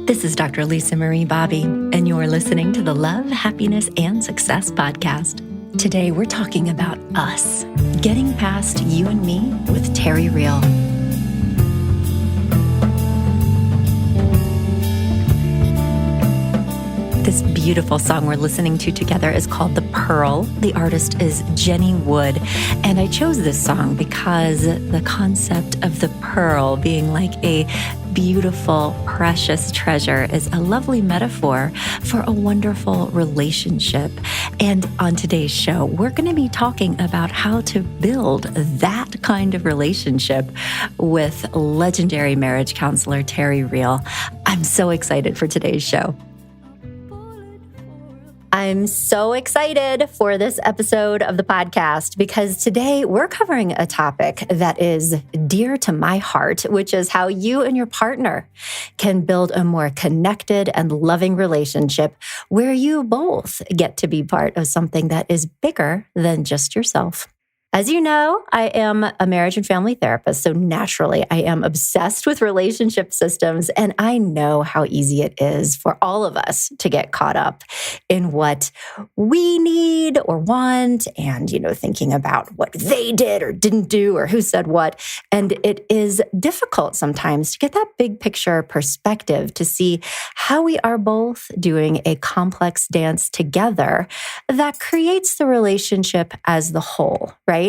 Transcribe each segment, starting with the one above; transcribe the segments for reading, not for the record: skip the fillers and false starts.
This is Dr. Lisa Marie Bobby, and you're listening to the Love, Happiness, and Success podcast. Today, we're talking about us, getting past you and me with Terry Real. This beautiful song we're listening to together is called The Pearl. The artist is Jenny Wood. And I chose this song because the concept of the pearl being like a beautiful, precious treasure is a lovely metaphor for a wonderful relationship. And on today's show, we're going to be talking about how to build that kind of relationship with legendary marriage counselor Terry Real. I'm so excited for today's show. I'm so excited for this episode of the podcast because today we're covering a topic that is dear to my heart, which is how you and your partner can build a more connected and loving relationship where you both get to be part of something that is bigger than just yourself. As you know, I am a marriage and family therapist, so naturally I am obsessed with relationship systems, and I know how easy it is for all of us to get caught up in what we need or want and, thinking about what they did or didn't do or who said what. And it is difficult sometimes to get that big picture perspective to see how we are both doing a complex dance together that creates the relationship as the whole, right?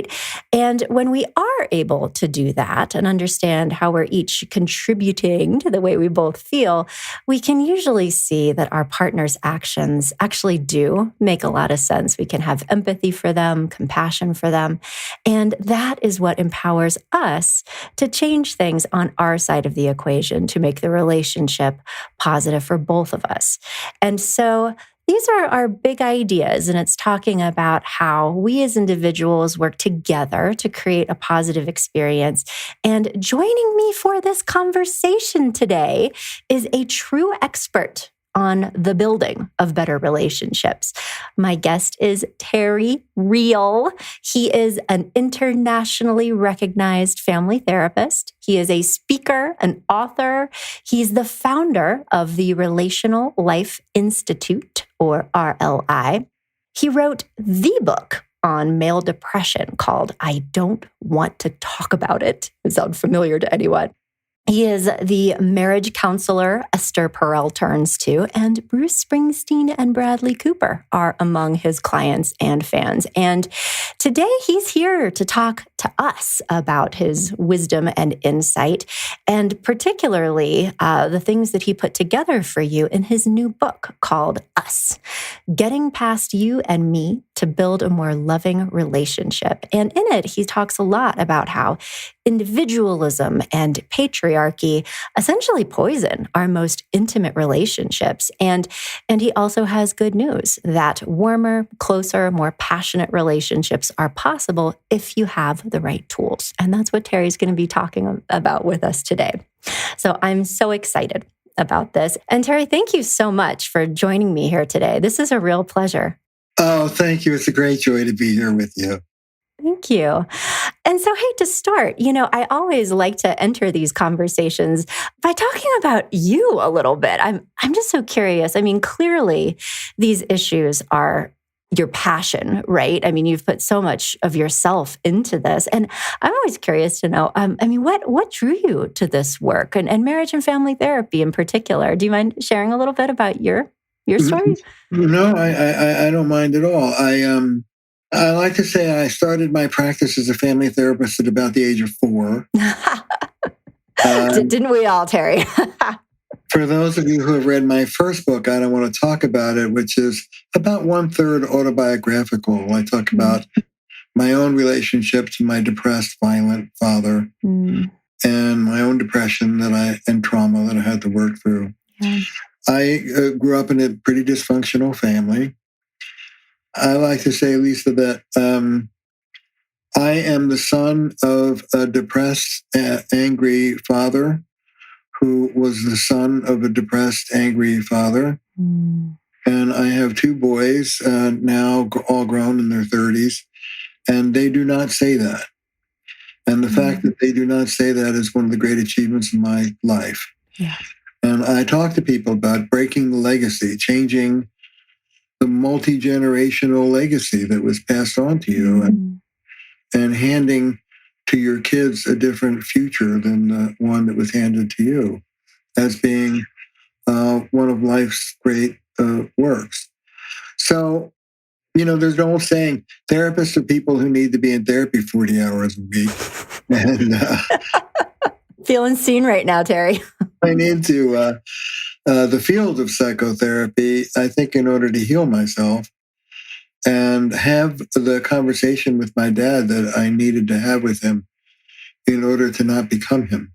And when we are able to do that and understand how we're each contributing to the way we both feel, we can usually see that our partner's actions actually do make a lot of sense. We can have empathy for them, compassion for them. And that is what empowers us to change things on our side of the equation to make the relationship positive for both of us. And so these are our big ideas, and it's talking about how we as individuals work together to create a positive experience. And joining me for this conversation today is a true expert on the building of better relationships. My guest is Terry Real. He is an internationally recognized family therapist. He is a speaker, an author. He's the founder of the Relational Life Institute, or RLI. He wrote the book on male depression called I Don't Want to Talk About It. Does it sound familiar to anyone? He is the marriage counselor Esther Perel turns to, and Bruce Springsteen and Bradley Cooper are among his clients and fans. And today he's here to talk to us about his wisdom and insight, and particularly the things that he put together for you in his new book called Us, Getting Past You and Me to Build a More Loving Relationship. And in it, he talks a lot about how individualism and patriarchy essentially poison our most intimate relationships. And he also has good news that warmer, closer, more passionate relationships are possible if you have the right tools. And that's what Terry's going to be talking about with us today. So I'm so excited about this. And Terry, thank you so much for joining me here today. This is a real pleasure. Oh, thank you. It's a great joy to be here with you. Thank you. And so, hey, to start, I always like to enter these conversations by talking about you a little bit. I'm just so curious. I mean, clearly these issues are your passion, right? I mean, you've put so much of yourself into this. And I'm always curious to know, what drew you to this work and marriage and family therapy in particular? Do you mind sharing a little bit about your story? No, I don't mind at all. I like to say I started my practice as a family therapist at about the age of 4. Didn't we all, Terry? For those of you who have read my first book, I don't want to talk about it, which is about 1/3 autobiographical. I talk about my own relationship to my depressed, violent father and my own depression and trauma that I had to work through. Yeah. I grew up in a pretty dysfunctional family. I like to say, Lisa, that I am the son of a depressed, angry father who was the son of a depressed, angry father. And I have 2 boys now all grown in their 30s, and they do not say that. And the fact that they do not say that is one of the great achievements of my life. Yeah. And And I talk to people about breaking the legacy, changing the multi-generational legacy that was passed on to you, and handing to your kids a different future than the one that was handed to you, as being one of life's great works. So, there's an old saying, therapists are people who need to be in therapy 40 hours a week. And feeling seen right now, Terry. I need to, the field of psychotherapy, I think, in order to heal myself and have the conversation with my dad that I needed to have with him in order to not become him.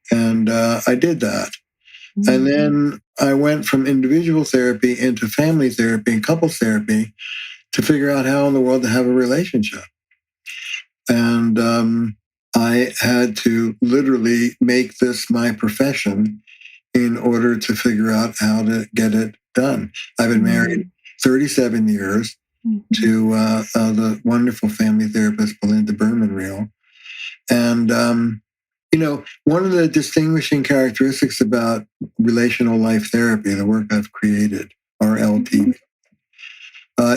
And I did that. And then I went from individual therapy into family therapy and couples therapy to figure out how in the world to have a relationship. And I had to literally make this my profession in order to figure out how to get it done. I've been married 37 years to the wonderful family therapist, Belinda Berman-Reel. And one of the distinguishing characteristics about relational life therapy, the work I've created, RLT,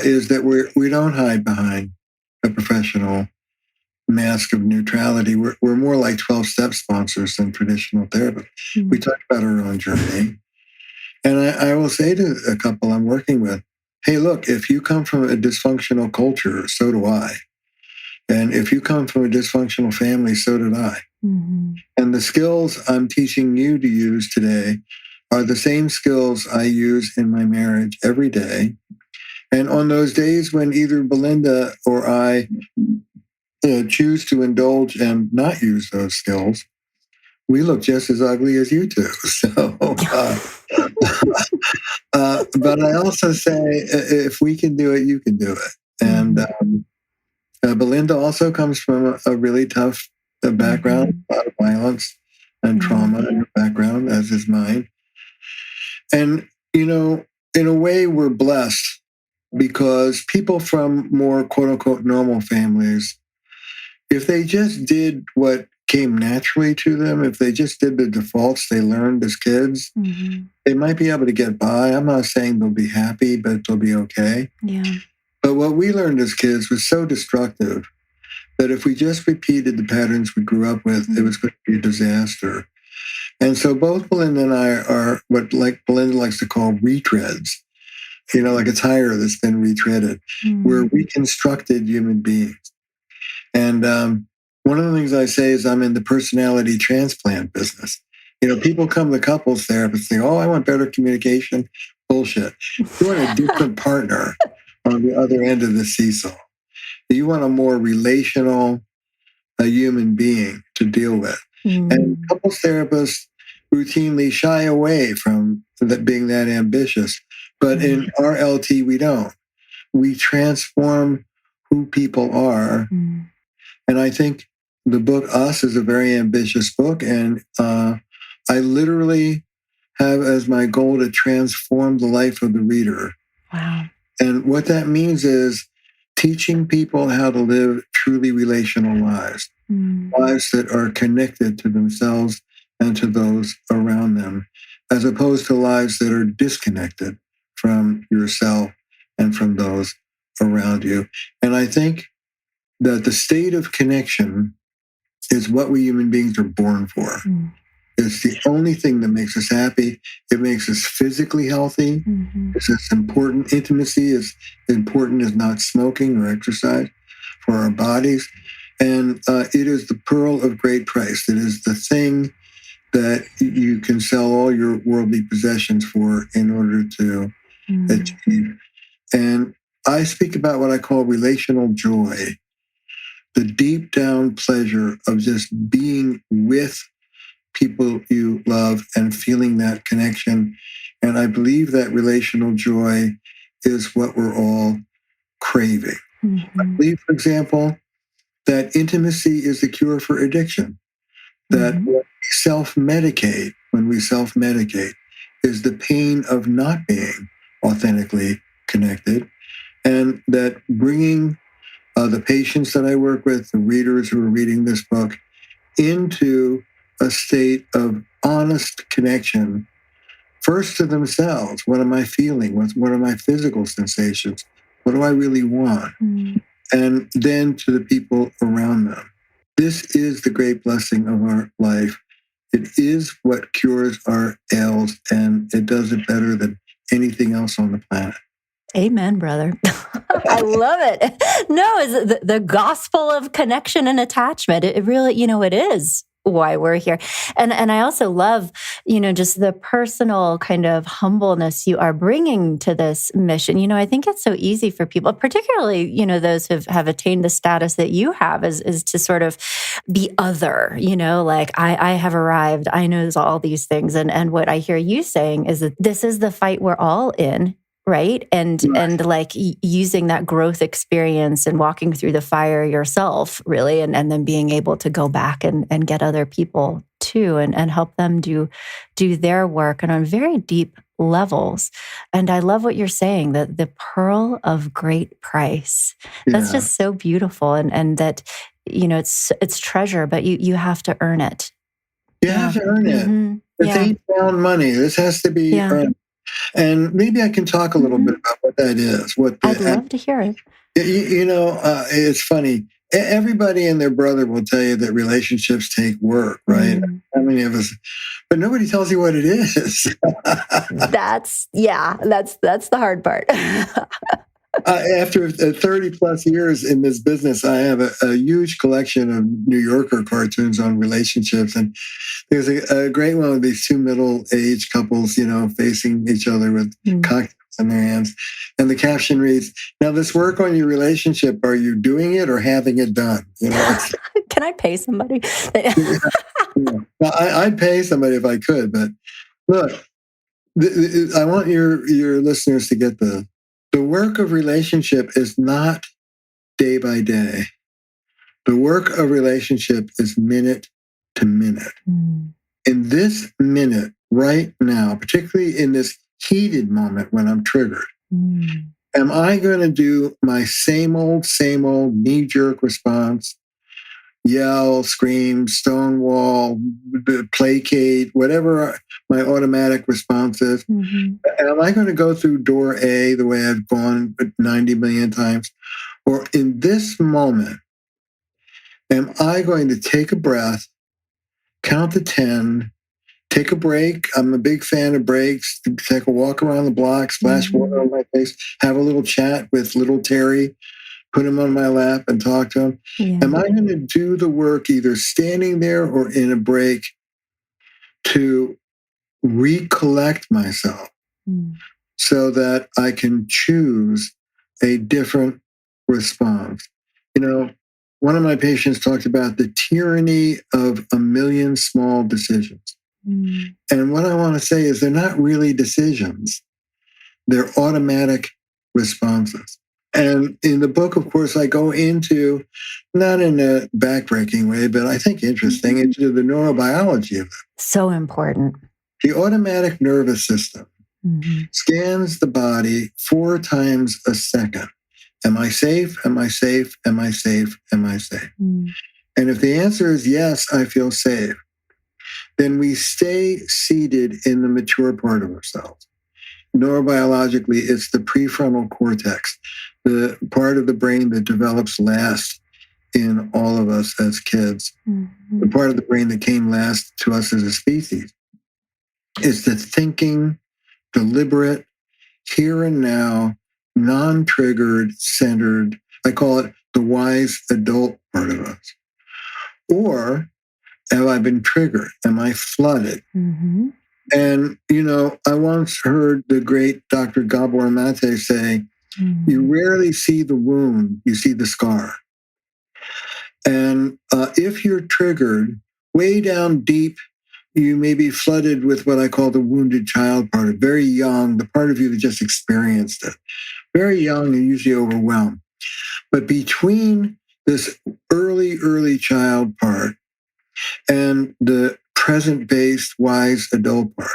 is that we don't hide behind a professional mask of neutrality. We're more like 12-step sponsors than traditional therapists. We talk about our own journey. And I will say to a couple I'm working with, hey, look, if you come from a dysfunctional culture, so do I. And if you come from a dysfunctional family, so did I. And the skills I'm teaching you to use today are the same skills I use in my marriage every day. And on those days when either Belinda or I choose to indulge and not use those skills, we look just as ugly as you do. So, but I also say, if we can do it, you can do it. And Belinda also comes from a really tough background, a lot of violence and trauma in her background, as is mine. And, in a way, we're blessed because people from more quote unquote normal families, if they just did what came naturally to them, if they just did the defaults they learned as kids, they might be able to get by. I'm not saying they'll be happy, but they'll be okay. Yeah. But what we learned as kids was so destructive that if we just repeated the patterns we grew up with, it was going to be a disaster. And so both Belinda and I are what Belinda likes to call retreads, like a tire that's been retreaded. We're reconstructed human beings. And one of the things I say is I'm in the personality transplant business. People come to couples therapists and say, oh, I want better communication. Bullshit. You want a different partner on the other end of the seesaw. You want a more relational human being to deal with. And couples therapists routinely shy away from being that ambitious. But in RLT, we don't. We transform who people are. And I think the book Us is a very ambitious book. And I literally have as my goal to transform the life of the reader. Wow. And what that means is teaching people how to live truly relational lives, lives that are connected to themselves and to those around them, as opposed to lives that are disconnected from yourself and from those around you. And I think that the state of connection is what we human beings are born for. It's the only thing that makes us happy. It makes us physically healthy. It's as important. Intimacy is important as not smoking or exercise for our bodies. And it is the pearl of great price. It is the thing that you can sell all your worldly possessions for in order to achieve. And I speak about what I call relational joy, the deep down pleasure of just being with people you love and feeling that connection. And I believe that relational joy is what we're all craving. I believe, for example, that intimacy is the cure for addiction, that when we self-medicate, is the pain of not being authentically connected, and that bringing the patients that I work with, the readers who are reading this book, into a state of honest connection, first to themselves. What am I feeling? What are my physical sensations? What do I really want? And then to the people around them. This is the great blessing of our life. It is what cures our ails, and it does it better than anything else on the planet. Amen, brother. I love it. No, it's the gospel of connection and attachment. It really, it is why we're here. And I also love, just the personal kind of humbleness you are bringing to this mission. I think it's so easy for people, particularly, those who have attained the status that you have, is to sort of be other, like I have arrived, I know all these things. And what I hear you saying is that this is the fight we're all in. Right. And like using that growth experience and walking through the fire yourself, really, and then being able to go back and get other people too and help them do their work and on very deep levels. And I love what you're saying, that the pearl of great price. Yeah. That's just so beautiful. And that, it's treasure, but you have to earn it. You have to earn it. Mm-hmm. This ain't found money. This has to be earned. And maybe I can talk a little bit about what that is. I'd love to hear it. It's funny. Everybody and their brother will tell you that relationships take work, right? How many of us? But nobody tells you what it is. That's the hard part. After 30 plus years in this business, I have a huge collection of New Yorker cartoons on relationships. And there's a great one of these two middle-aged couples, facing each other with cocktails in their hands. And the caption reads, "Now this work on your relationship, are you doing it or having it done?" Can I pay somebody? Well, I'd pay somebody if I could. But look, I want your listeners to get the work of relationship is not day by day. The work of relationship is minute to minute. In this minute, right now, particularly in this heated moment when I'm triggered, am I going to do my same old knee-jerk response? Yell, scream, stonewall, placate, whatever my automatic response is. Am I going to go through door A the way I've gone 90 million times? Or in this moment, am I going to take a breath, count to 10, take a break? I'm a big fan of breaks. Take a walk around the block, splash water on my face, have a little chat with little Terry, put him on my lap and talk to him. Am I going to do the work either standing there or in a break to recollect myself so that I can choose a different response? One of my patients talked about the tyranny of a million small decisions. And what I want to say is they're not really decisions. They're automatic responses. And in the book, of course, I go into, not in a backbreaking way, but I think interesting, into the neurobiology of it. So important. The automatic nervous system scans the body 4 times a second. Am I safe? Am I safe? Am I safe? Am I safe? And if the answer is yes, I feel safe, then we stay seated in the mature part of ourselves. Neurobiologically, it's the prefrontal cortex, the part of the brain that develops last in all of us as kids, the part of the brain that came last to us as a species. It's the thinking, deliberate, here and now, non-triggered, centered, I call it the wise adult part of us. Or have I been triggered? Am I flooded? And, I once heard the great Dr. Gabor Mate say, you rarely see the wound, you see the scar. And if you're triggered, way down deep, you may be flooded with what I call the wounded child part, very young, the part of you that just experienced it. Very young and usually overwhelmed. But between this early child part and the present-based wise adult part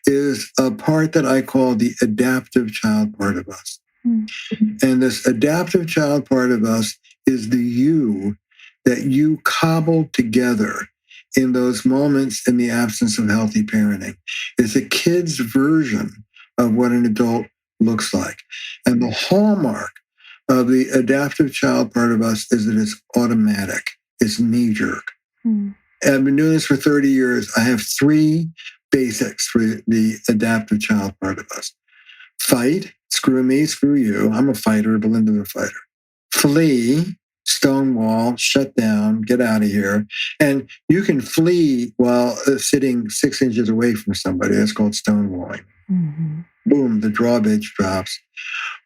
is a part that I call the adaptive child part of us. And this adaptive child part of us is the you that you cobbled together in those moments in the absence of healthy parenting. It's a kid's version of what an adult looks like. And the hallmark of the adaptive child part of us is that it's automatic. It's knee-jerk. I've been doing this for 30 years. I have 3 basics for the adaptive child part of us. Fight, screw me, screw you. I'm a fighter, Belinda's a fighter. Flee, stonewall, shut down, get out of here. And you can flee while sitting 6 inches away from somebody. That's called stonewalling. Boom, the drawbridge drops.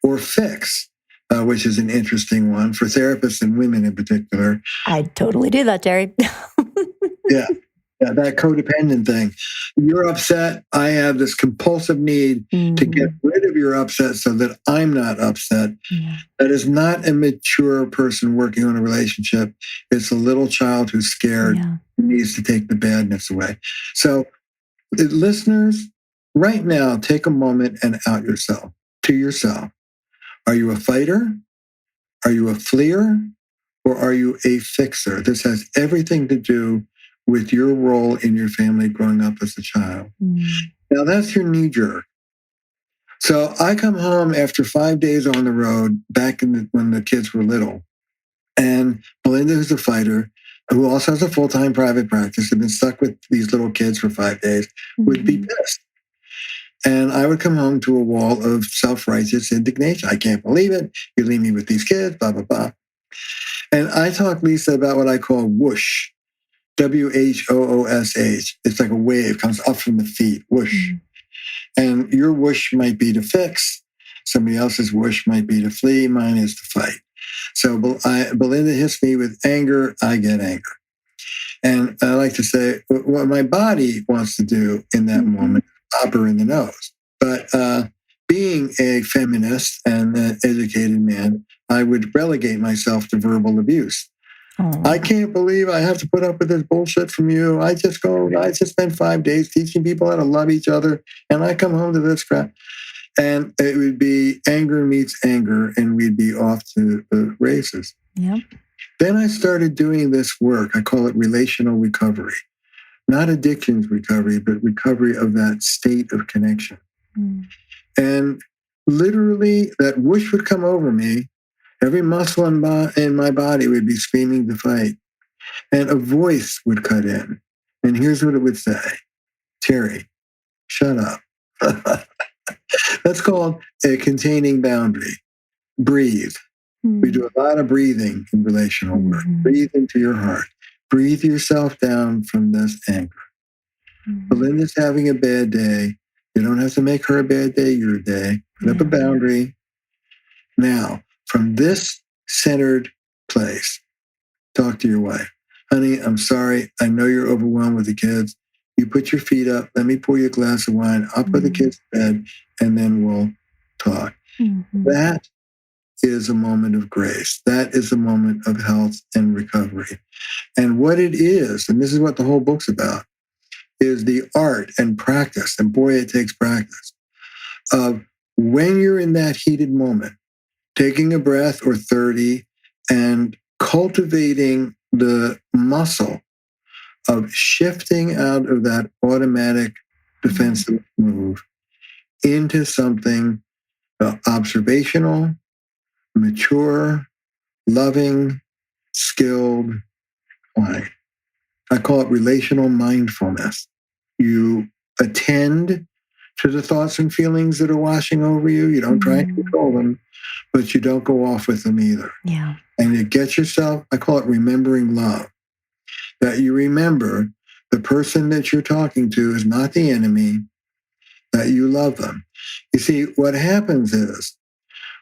Or fix, which is an interesting one for therapists and women in particular. I totally do that, Jerry. Yeah, that codependent thing. You're upset. I have this compulsive need to get rid of your upset so that I'm not upset. That is not a mature person working on a relationship. It's a little child who's scared, who needs to take the badness away. So, listeners, right now, take a moment and out yourself to yourself. Are you a fighter? Are you a fleer? Or are you a fixer? This has everything to do with your role in your family growing up as a child. Now, that's your knee jerk. So I come home after 5 days on the road, back when the kids were little. And Belinda, who's a fighter, who also has a full-time private practice, had been stuck with these little kids for 5 days, would be pissed. And I would come home to a wall of self-righteous indignation. I can't believe it. You leave me with these kids, blah, blah, blah. And I talk, Lisa, about what I call whoosh, WHOOSH. It's like a wave, comes up from the feet, whoosh. And your whoosh might be to fix. Somebody else's whoosh might be to flee. Mine is to fight. So Belinda hits me with anger, I get anger. And I like to say what my body wants to do in that moment, pop her in the nose. But being a feminist and an educated man, I would relegate myself to verbal abuse. I can't believe I have to put up with this bullshit from you. I just spend 5 days teaching people how to love each other, and I come home to this crap. And it would be anger meets anger, and we'd be off to the races. Yep. Then I started doing this work. I call it relational recovery. Not addictions recovery, but recovery of that state of connection. And literally, that whoosh would come over me. Every muscle in my body would be screaming to fight. And a voice would cut in. And here's what it would say. Terry, shut up. That's called a containing boundary. Breathe. We do a lot of breathing in relational work. Breathe into your heart. Breathe yourself down from this anger. Belinda's having a bad day. You don't have to make her a bad day, your day. Put up a boundary. Now, from this centered place, talk to your wife. Honey, I'm sorry. I know you're overwhelmed with the kids. You put your feet up. Let me pour you a glass of wine. I'll put the kids to bed, and then we'll talk. That is a moment of grace. That is a moment of health and recovery. And what it is, and this is what the whole book's about, is the art and practice, and boy, it takes practice, of when you're in that heated moment, taking a breath or 30 and cultivating the muscle of shifting out of that automatic defensive move into something observational, mature, loving, skilled, quiet. I call it relational mindfulness. You attend to the thoughts and feelings that are washing over you. You don't try and control them, but you don't go off with them either. Yeah. And you get yourself, I call it remembering love, that you remember the person that you're talking to is not the enemy, that you love them. You see, what happens is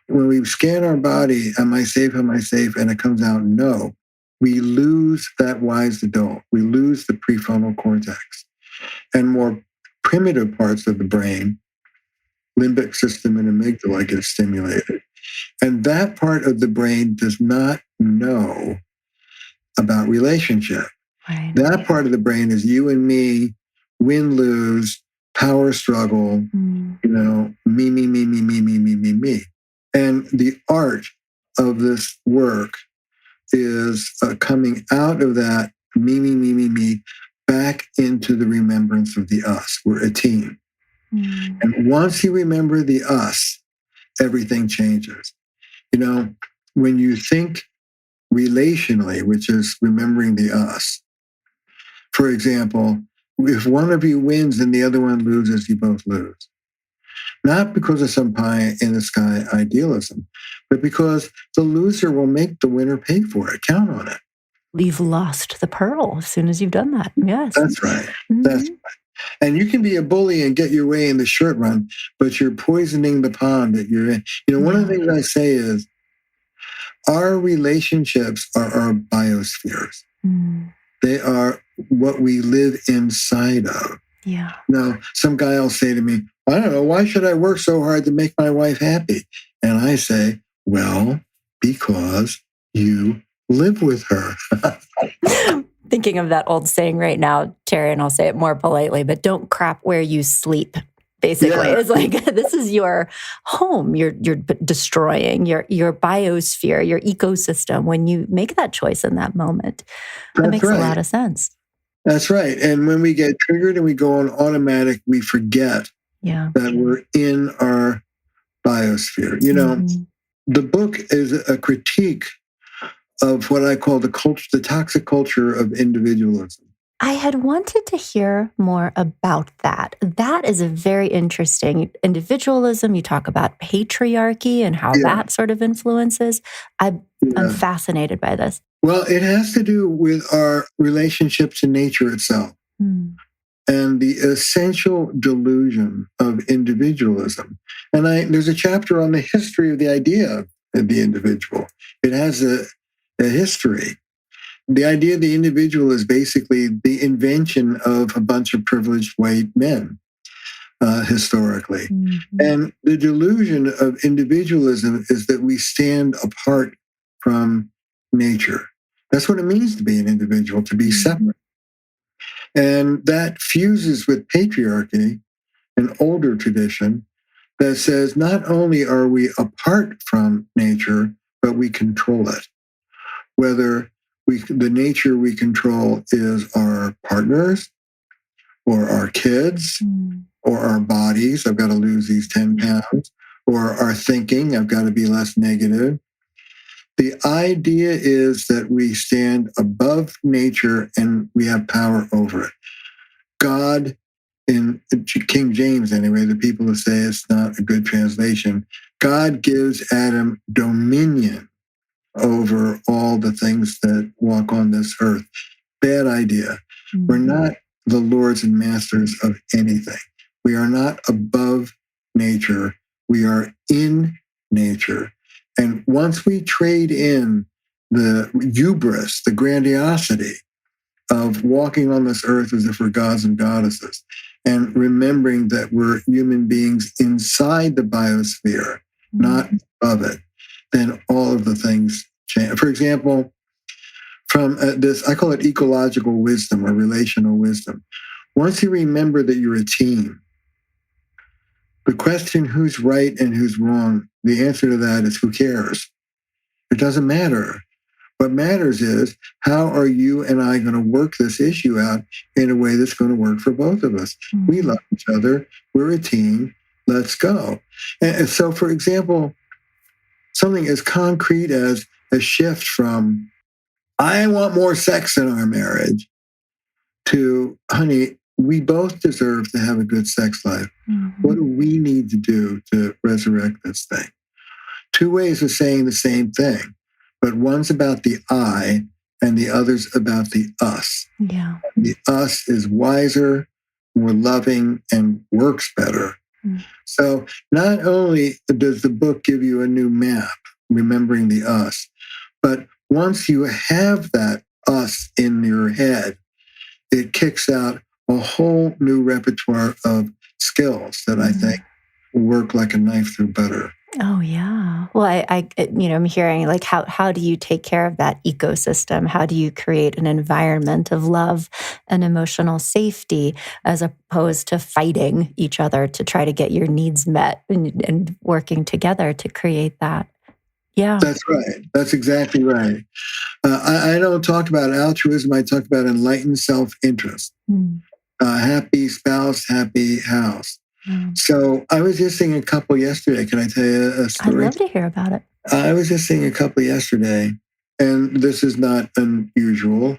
when we scan our body, am I safe, and it comes out no, we lose that wise adult. We lose the prefrontal cortex. And more primitive parts of the brain, limbic system and amygdala, get stimulated. And that part of the brain does not know about relationship. Right. That part of the brain is you and me, win-lose, power struggle, me. And the art of this work is coming out of that me, back into the remembrance of the us. We're a team. And once you remember the us, everything changes. You know, when you think relationally, which is remembering the us, for example, if one of you wins and the other one loses, you both lose. Not because of some pie in the sky idealism, but because the loser will make the winner pay for it. Count on it. You've lost the pearl as soon as you've done that. Yes. That's right. That's right. And you can be a bully and get your way in the short run, but you're poisoning the pond that you're in. You know, one of the things I say is our relationships are our biospheres. They are what we live inside of. Yeah. Now, some guy will say to me, I don't know, why should I work so hard to make my wife happy? And I say, well, because you live with her. Thinking of that old saying right now, Terry, and I'll say it more politely, but don't crap where you sleep. Basically, it's like, this is your home. You're destroying your biosphere, your ecosystem when you make that choice in that moment. That makes a lot of sense. That's right. And when we get triggered and we go on automatic, we forget that we're in our biosphere. You know, the book is a critique of what I call the toxic culture of individualism. I had wanted to hear more about that. That is a very interesting individualism. You talk about patriarchy and how that sort of influences. I'm fascinated by this. Well, it has to do with our relationship to nature itself and the essential delusion of individualism. And there's a chapter on the history of the idea of the individual. It has a history. The idea of the individual is basically the invention of a bunch of privileged white men, historically. And the delusion of individualism is that we stand apart from nature. That's what it means to be an individual, to be separate. And that fuses with patriarchy, an older tradition that says not only are we apart from nature, but we control it. Whether the nature we control is our partners or our kids or our bodies. I've got to lose these 10 pounds. Or our thinking. I've got to be less negative. The idea is that we stand above nature and we have power over it. God, in King James anyway, the people who say it's not a good translation, God gives Adam dominion over all the things that walk on this earth. Bad idea. We're not the lords and masters of anything. We are not above nature. We are in nature. And once we trade in the hubris, the grandiosity of walking on this earth as if we're gods and goddesses, and remembering that we're human beings inside the biosphere, not above it, then all of the things change. For example, from this, I call it ecological wisdom or relational wisdom. Once you remember that you're a team, the question who's right and who's wrong, the answer to that is who cares? It doesn't matter. What matters is how are you and I going to work this issue out in a way that's going to work for both of us? We love each other. We're a team. Let's go. And so, for example, something as concrete as a shift from, I want more sex in our marriage, to, honey, we both deserve to have a good sex life. What do we need to do to resurrect this thing? Two ways of saying the same thing, but one's about the I and the other's about the us. Yeah. The us is wiser, more loving, and works better. So not only does the book give you a new map, remembering the us, but once you have that us in your head, it kicks out a whole new repertoire of skills that I think work like a knife through butter. Oh, yeah. Well, I'm hearing like, how do you take care of that ecosystem? How do you create an environment of love and emotional safety as opposed to fighting each other to try to get your needs met and working together to create that? Yeah. That's right. That's exactly right. I don't talk about altruism. I talk about enlightened self-interest. Happy spouse, happy house. So I was just seeing a couple yesterday. Can I tell you a story? I'd love to hear about it. I was just seeing a couple yesterday, and this is not unusual.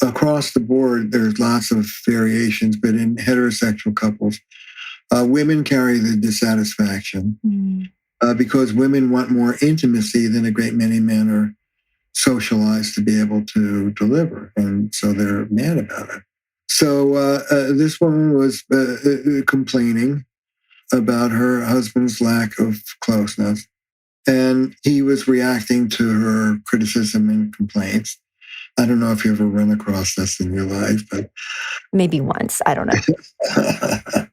Across the board, there's lots of variations, but in heterosexual couples, women carry the dissatisfaction because women want more intimacy than a great many men are socialized to be able to deliver. And so they're mad about it. So this woman was complaining about her husband's lack of closeness. And he was reacting to her criticism and complaints. I don't know if you ever run across this in your life, but maybe once. I don't know.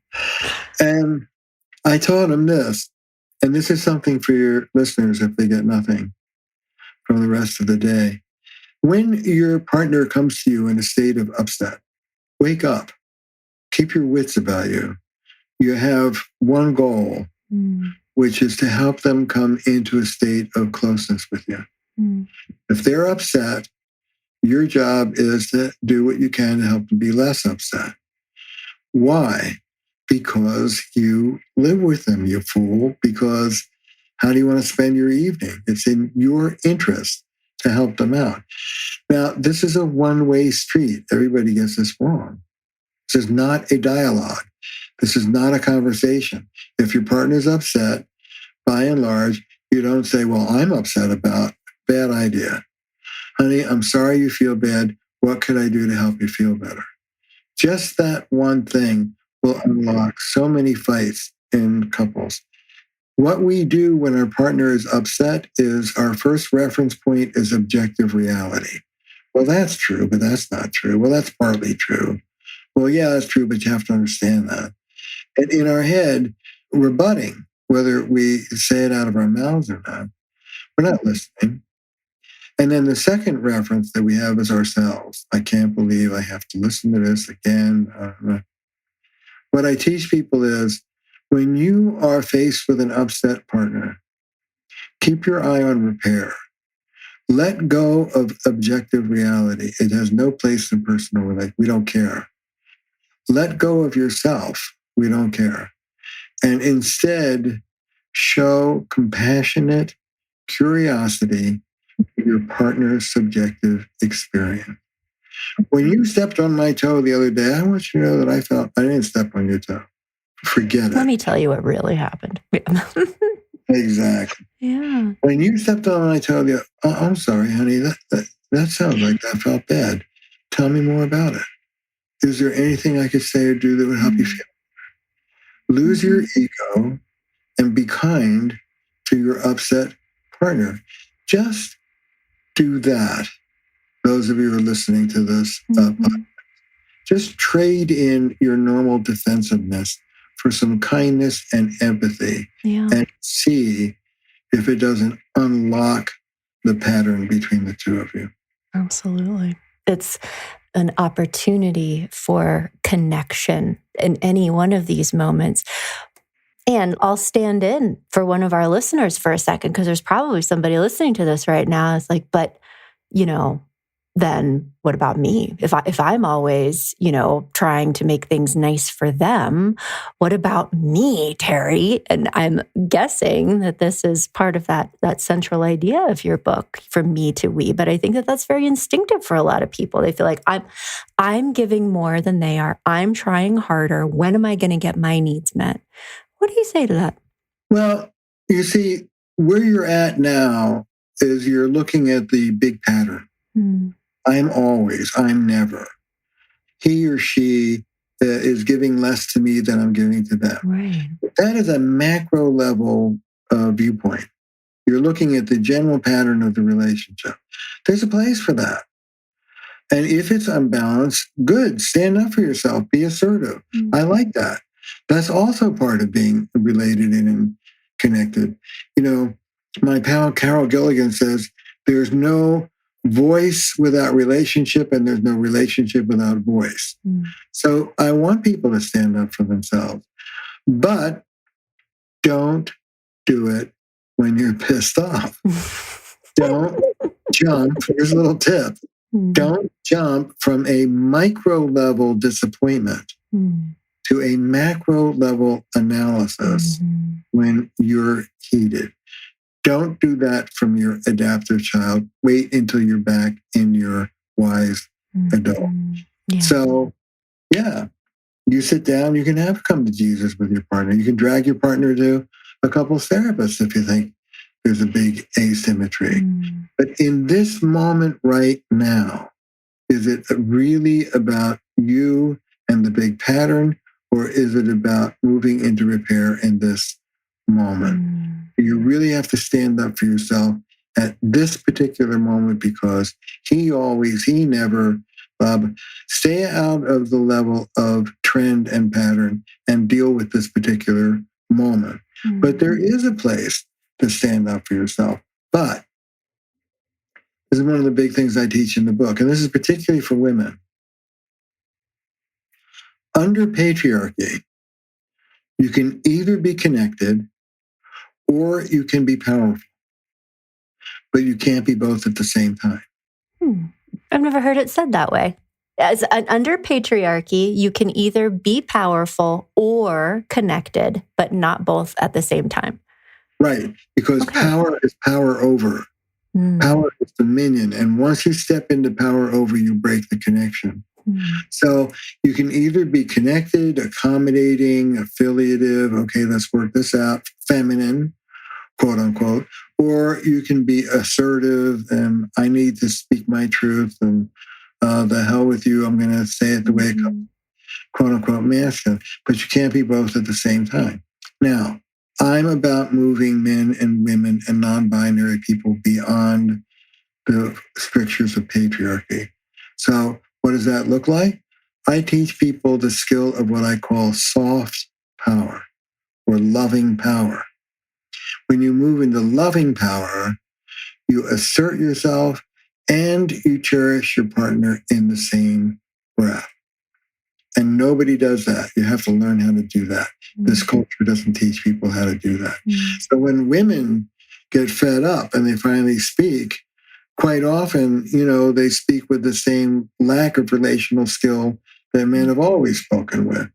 And I taught him this, and this is something for your listeners if they get nothing from the rest of the day. When your partner comes to you in a state of upset, wake up, keep your wits about you. You have one goal, which is to help them come into a state of closeness with you. If they're upset, your job is to do what you can to help them be less upset. Why? Because you live with them, you fool. Because how do you want to spend your evening? It's in your interest to help them out. Now, this is a one-way street. Everybody gets this wrong. This is not a dialogue. This is not a conversation. If your partner's upset, by and large, you don't say, well, I'm upset about. Bad idea. Honey, I'm sorry you feel bad. What could I do to help you feel better? Just that one thing will unlock so many fights in couples. What we do when our partner is upset is our first reference point is objective reality. Well, that's true, but that's not true. Well, that's partly true. Well, yeah, that's true, but you have to understand that. And in our head, rebutting, whether we say it out of our mouths or not, we're not listening. And then the second reference that we have is ourselves. I can't believe I have to listen to this again. What I teach people is when you are faced with an upset partner, keep your eye on repair. Let go of objective reality. It has no place in personal relations. We don't care. Let go of yourself. We don't care. And instead, show compassionate curiosity to your partner's subjective experience. When you stepped on my toe the other day, I want you to know that I felt I didn't step on your toe. Forget it. Let me tell you what really happened. Exactly. Yeah. When you stepped on my toe, I'm sorry, honey, that sounds like that felt bad. Tell me more about it. Is there anything I could say or do that would help you feel better? Lose your ego and be kind to your upset partner. Just do that. Those of you who are listening to this, just trade in your normal defensiveness for some kindness and empathy and see if it doesn't unlock the pattern between the two of you. Absolutely. It's an opportunity for connection in any one of these moments. And I'll stand in for one of our listeners for a second, because there's probably somebody listening to this right now. It's like, but, then what about me? If I'm always, trying to make things nice for them, what about me, Terry? And I'm guessing that this is part of that central idea of your book, from me to we. But I think that that's very instinctive for a lot of people. They feel like I'm giving more than they are. I'm trying harder. When am I going to get my needs met? What do you say to that? Well, you see, where you're at now is you're looking at the big pattern. I'm never. He or she is giving less to me than I'm giving to them. Right. That is a macro level viewpoint. You're looking at the general pattern of the relationship. There's a place for that. And if it's unbalanced, good. Stand up for yourself. Be assertive. I like that. That's also part of being related and connected. My pal Carol Gilligan says there's no voice without relationship, and there's no relationship without voice. So I want people to stand up for themselves, but don't do it when you're pissed off. Don't jump. Here's a little tip. Don't jump from a micro level disappointment to a macro level analysis when you're heated. Don't do that from your adaptive child. Wait until you're back in your wise adult. Yeah. So, yeah, you sit down, you can have a come to Jesus with your partner. You can drag your partner to a couples therapist if you think there's a big asymmetry. But in this moment right now, is it really about you and the big pattern, or is it about moving into repair in this moment? You really have to stand up for yourself at this particular moment, because he never, Bob, stay out of the level of trend and pattern and deal with this particular moment. But there is a place to stand up for yourself. But this is one of the big things I teach in the book, and this is particularly for women. Under patriarchy, you can either be connected or you can be powerful, but you can't be both at the same time. I've never heard it said that way. Under patriarchy, you can either be powerful or connected, but not both at the same time. Right, because power is power over. Power is dominion. And once you step into power over, you break the connection. So you can either be connected, accommodating, affiliative, okay, let's work this out, feminine, quote unquote, or you can be assertive and I need to speak my truth and the hell with you, I'm going to say it the way it comes, quote unquote, masculine. But you can't be both at the same time. Now, I'm about moving men and women and non-binary people beyond the strictures of patriarchy. So what does that look like? I teach people the skill of what I call soft power or loving power. When you move into loving power, you assert yourself and you cherish your partner in the same breath. And nobody does that. You have to learn how to do that. This culture doesn't teach people how to do that. So when women get fed up and they finally speak, quite often, they speak with the same lack of relational skill that men have always spoken with.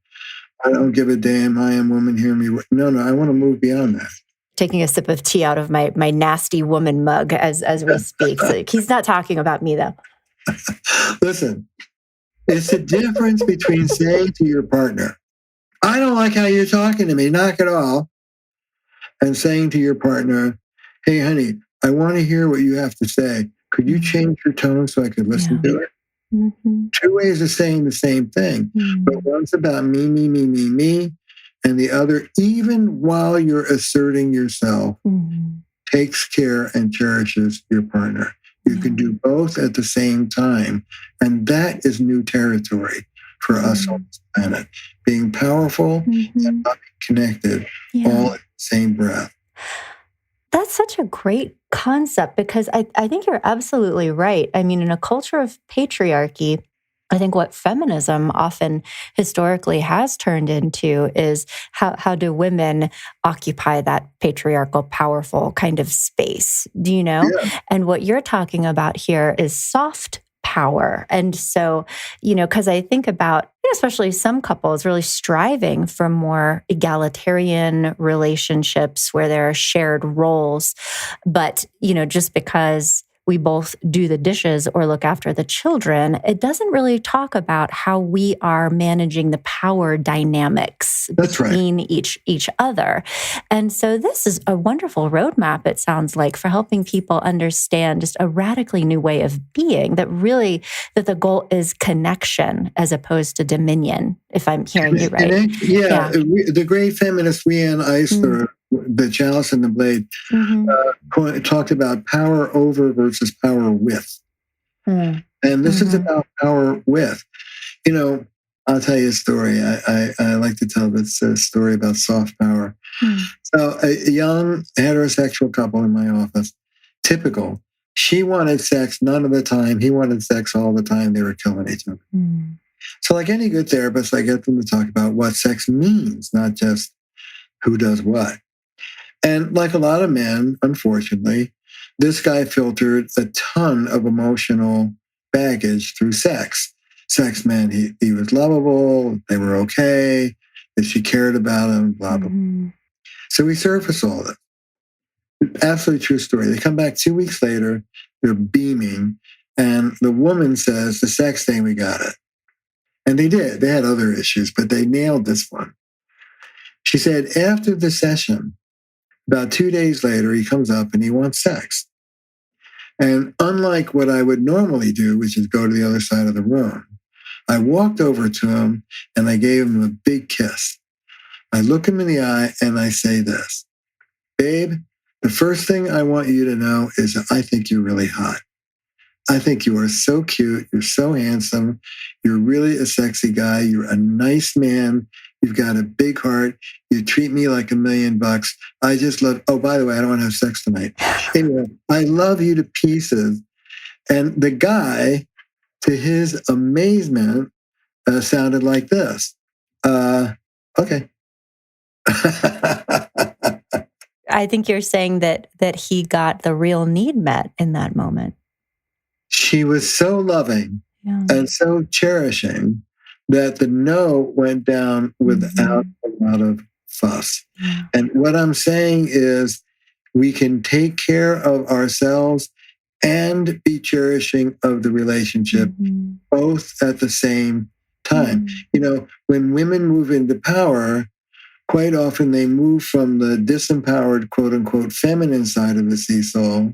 I don't give a damn, I am woman, hear me. No, I want to move beyond that. Taking a sip of tea out of my nasty woman mug as we speak. So he's not talking about me, though. Listen, it's the difference between saying to your partner, I don't like how you're talking to me, knock it off, and saying to your partner, hey, honey, I want to hear what you have to say. Could you change your tone so I could listen to it? Two ways of saying the same thing, but one's about me, and the other, even while you're asserting yourself, takes care and cherishes your partner. You can do both at the same time, and that is new territory for us on this planet. Being powerful and not connected, all in the same breath. That's such a great concept, because I think you're absolutely right. I mean, in a culture of patriarchy, I think what feminism often historically has turned into is how do women occupy that patriarchal, powerful kind of space, Yeah. And what you're talking about here is soft power. And so, because I think about, especially some couples really striving for more egalitarian relationships where there are shared roles. But, just because we both do the dishes or look after the children, it doesn't really talk about how we are managing the power dynamics between each other. And so this is a wonderful roadmap, it sounds like, for helping people understand just a radically new way of being, that the goal is connection as opposed to dominion, if I'm hearing you right. The great feminist Rianne Eisler, The Chalice and the Blade, talked about power over versus power with. And this is about power with. I'll tell you a story. I like to tell this story about soft power. So a young heterosexual couple in my office, typical. She wanted sex none of the time. He wanted sex all the time. They were killing each other. So like any good therapist, I get them to talk about what sex means, not just who does what. And like a lot of men, unfortunately, this guy filtered a ton of emotional baggage through sex. Sex meant he was lovable, they were okay, that she cared about him, blah, blah. So we surface all of it. Absolutely true story. They come back 2 weeks later, they're beaming, and the woman says, the sex thing, we got it. And they did. They had other issues, but they nailed this one. She said, after the session, about 2 days later, he comes up and he wants sex. And unlike what I would normally do, which is go to the other side of the room, I walked over to him and I gave him a big kiss. I look him in the eye and I say this, babe, the first thing I want you to know is that I think you're really hot. I think you are so cute. You're so handsome. You're really a sexy guy. You're a nice man. You've got a big heart. You treat me like $1 million. I just love, oh, by the way, I don't want to have sex tonight. Anyway, I love you to pieces. And the guy, to his amazement, sounded like this. Okay. I think you're saying that he got the real need met in that moment. She was so loving and so cherishing that the no went down without a lot of fuss. Yeah. And what I'm saying is we can take care of ourselves and be cherishing of the relationship both at the same time. You know, when women move into power, quite often they move from the disempowered, quote unquote, feminine side of the seesaw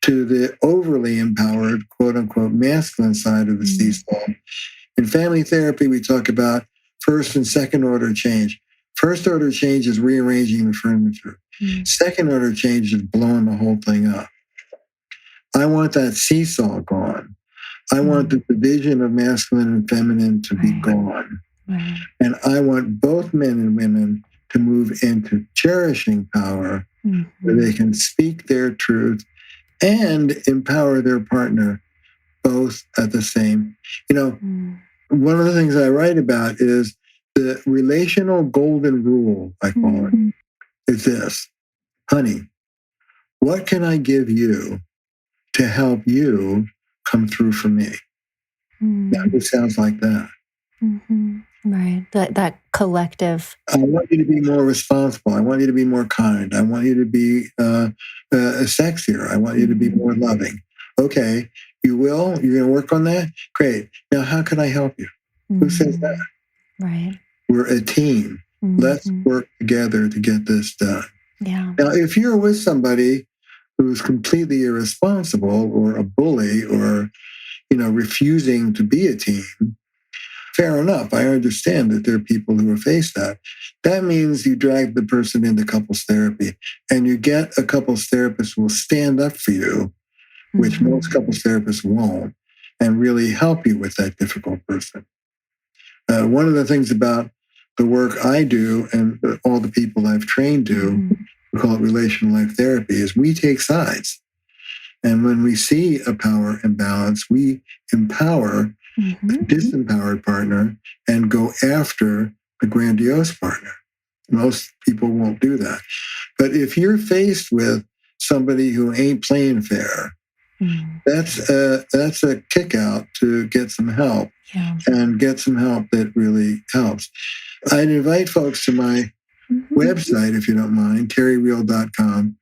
to the overly empowered, quote unquote, masculine side of the seesaw. In family therapy, we talk about first and second order change. First order change is rearranging the furniture. Second order change is blowing the whole thing up. I want that seesaw gone. I want the division of masculine and feminine to be gone. And I want both men and women to move into cherishing power where they can speak their truth and empower their partner both at the same. You know, one of the things I write about is the relational golden rule, I call it. It's this, honey, what can I give you to help you come through for me? Now, it sounds like that. Right. That collective. I want you to be more responsible. I want you to be more kind. I want you to be sexier. I want you to be more loving. Okay, you will? You're going to work on that? Great. Now, how can I help you? Who says that? Right. We're a team. Let's work together to get this done. Yeah. Now, if you're with somebody who's completely irresponsible or a bully or, you know, refusing to be a team, fair enough. I understand that there are people who have faced that. That means you drag the person into couples therapy and you get a couples therapist who will stand up for you, which most couples therapists won't, and really help you with that difficult person. One of the things about the work I do and all the people I've trained do, we call it relational life therapy, is we take sides. And when we see a power imbalance, we empower the disempowered partner and go after the grandiose partner. Most people won't do that. But if you're faced with somebody who ain't playing fair, that's a kick out to get some help and get some help that really helps. I'd invite folks to my website, if you don't mind, terryreal.com.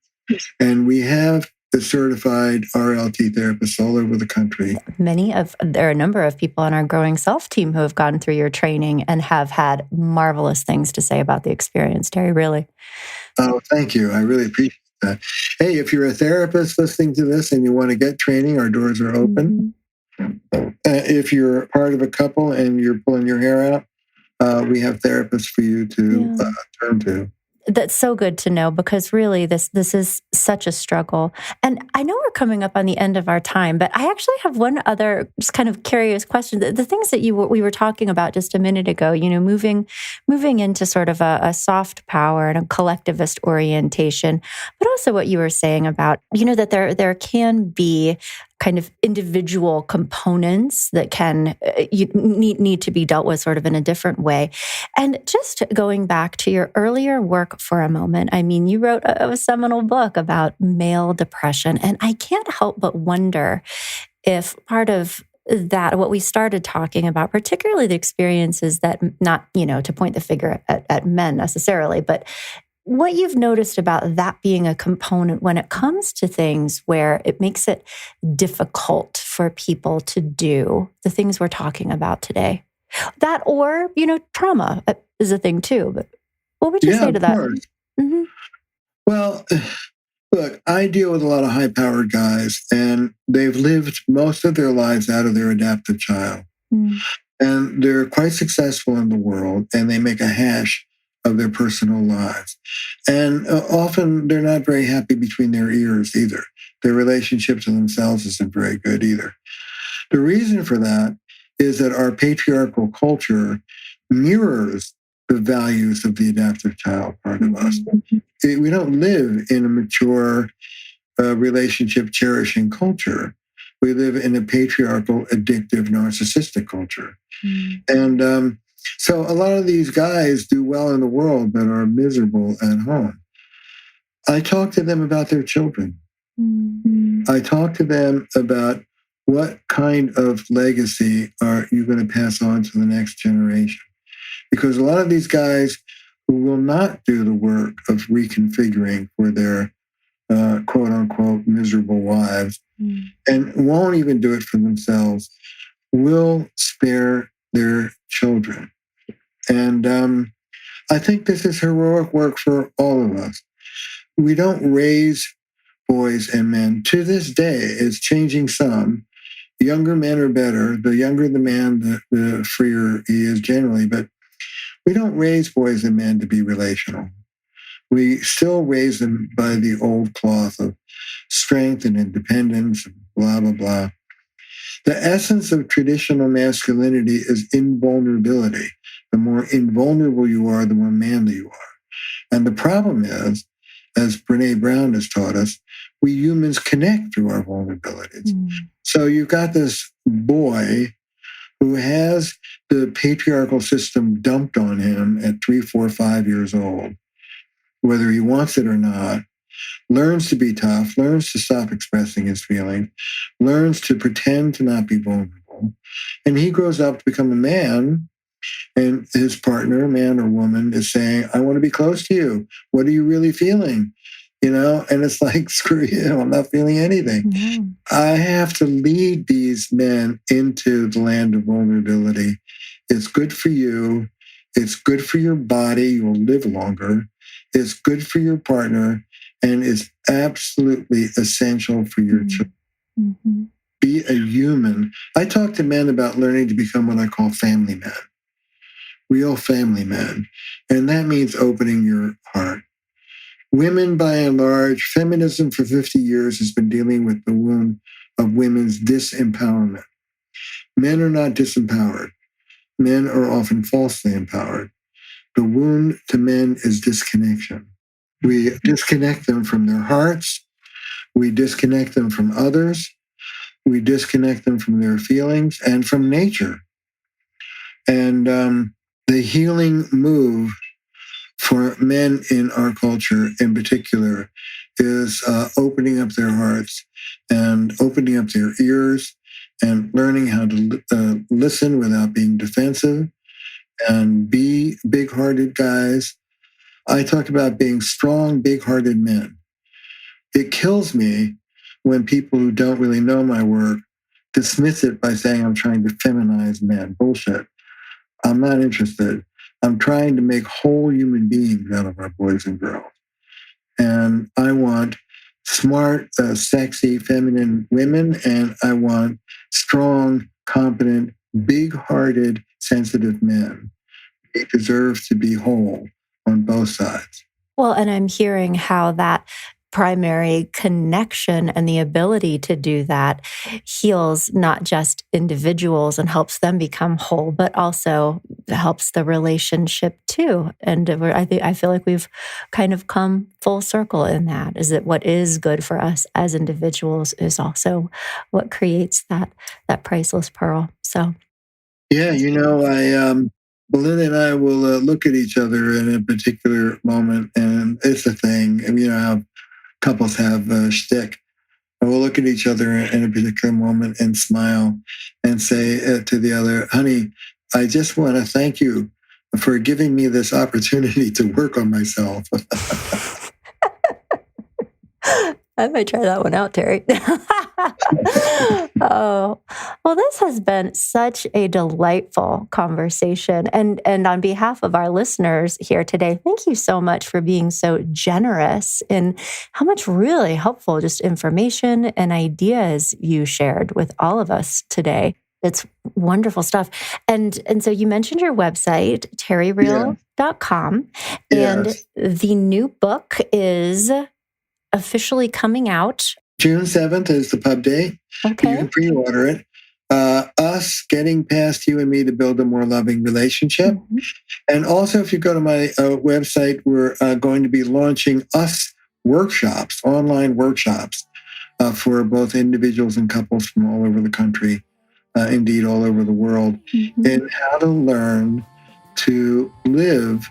And we have the certified RLT therapists all over the country. There are a number of people on our Growing Self team who have gone through your training and have had marvelous things to say about the experience, Terry, really. Oh, thank you. I really appreciate that. Hey, if you're a therapist listening to this and you want to get training, our doors are open. If you're part of a couple and you're pulling your hair out, we have therapists for you to turn to. That's so good to know, because really this is such a struggle. And I know we're coming up on the end of our time, but I actually have one other just kind of curious question. The things that we were talking about just a minute ago, you know, moving into sort of a soft power and a collectivist orientation, but also what you were saying about, you know, that there can be kind of individual components that can you need to be dealt with sort of in a different way. And just going back to your earlier work for a moment, I mean, you wrote a seminal book about male depression, and I can't help but wonder if part of that, what we started talking about, particularly the experiences that, not, to point the finger at men necessarily, but what you've noticed about that being a component when it comes to things where it makes it difficult for people to do the things we're talking about today. That, or, trauma is a thing too. But what would you say to of that? course. Mm-hmm. Well, look, I deal with a lot of high-powered guys, and they've lived most of their lives out of their adaptive child. And they're quite successful in the world, and they make a hash of their personal lives. And often they're not very happy between their ears either. Their relationship to themselves isn't very good either. The reason for that is that our patriarchal culture mirrors the values of the adaptive child part of us. We don't live in a mature relationship cherishing culture. We live in a patriarchal, addictive, narcissistic culture. And so a lot of these guys do well in the world but are miserable at home. I talk to them about their children. I talk to them about what kind of legacy are you going to pass on to the next generation? Because a lot of these guys who will not do the work of reconfiguring for their quote unquote miserable wives and won't even do it for themselves will spare their children. And I think this is heroic work for all of us. We don't raise boys and men. To this day, it's changing some. Younger men are better. The younger the man, the freer he is generally. But we don't raise boys and men to be relational. We still raise them by the old cloth of strength and independence, blah, blah, blah. The essence of traditional masculinity is invulnerability. The more invulnerable you are, the more manly you are. And the problem is, as Brene Brown has taught us, we humans connect through our vulnerabilities. So you've got this boy who has the patriarchal system dumped on him at 3, 4, 5 years old, whether he wants it or not, learns to be tough, learns to stop expressing his feelings, learns to pretend to not be vulnerable. And he grows up to become a man, and his partner, man or woman, is saying, I want to be close to you. What are you really feeling? And it's like, screw you, I'm not feeling anything. I have to lead these men into the land of vulnerability. It's good for you. It's good for your body. You'll live longer. It's good for your partner. And it's absolutely essential for your children. Be a human. I talk to men about learning to become what I call family men, real family men. And that means opening your heart. Women, by and large, feminism for 50 years has been dealing with the wound of women's disempowerment. Men are not disempowered. Men are often falsely empowered. The wound to men is disconnection. We disconnect them from their hearts. We disconnect them from others. We disconnect them from their feelings and from nature. And the healing move for men in our culture in particular is opening up their hearts and opening up their ears and learning how to listen without being defensive and be big-hearted guys. I talk about being strong, big-hearted men. It kills me when people who don't really know my work dismiss it by saying I'm trying to feminize men. Bullshit. I'm not interested. I'm trying to make whole human beings out of our boys and girls. And I want smart, sexy, feminine women, and I want strong, competent, big-hearted, sensitive men. They deserve to be whole on both sides. Well, and I'm hearing how that primary connection and the ability to do that heals not just individuals and helps them become whole, but also helps the relationship too. And I feel like we've kind of come full circle in that, is that what is good for us as individuals is also what creates that priceless pearl. So, yeah, Belinda and I will look at each other in a particular moment, and it's a thing. And how couples have a shtick. And we'll look at each other in a particular moment and smile and say to the other, honey, I just want to thank you for giving me this opportunity to work on myself. I might try that one out, Terry. Oh, well, this has been such a delightful conversation. And on behalf of our listeners here today, thank you so much for being so generous in how much really helpful just information and ideas you shared with all of us today. It's wonderful stuff. And so you mentioned your website, terryreal.com, and the new book is officially coming out. June 7th is the pub day. Okay. You can pre-order it. Us Getting Past You and Me to Build a More Loving Relationship. Mm-hmm. And also, if you go to my website, we're going to be launching Us workshops, online workshops for both individuals and couples from all over the country, indeed all over the world, in how to learn to live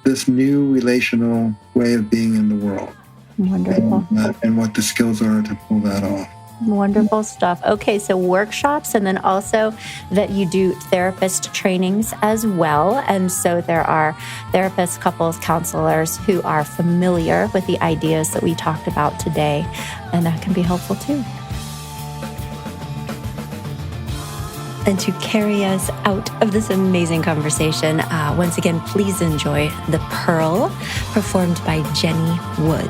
this new relational way of being in the world. Wonderful. And what the skills are to pull that off. Wonderful stuff. Okay, so workshops, and then also that you do therapist trainings as well. And so there are therapists, couples, counselors who are familiar with the ideas that we talked about today, and that can be helpful too. And to carry us out of this amazing conversation, once again, please enjoy The Pearl, performed by Jenny Wood.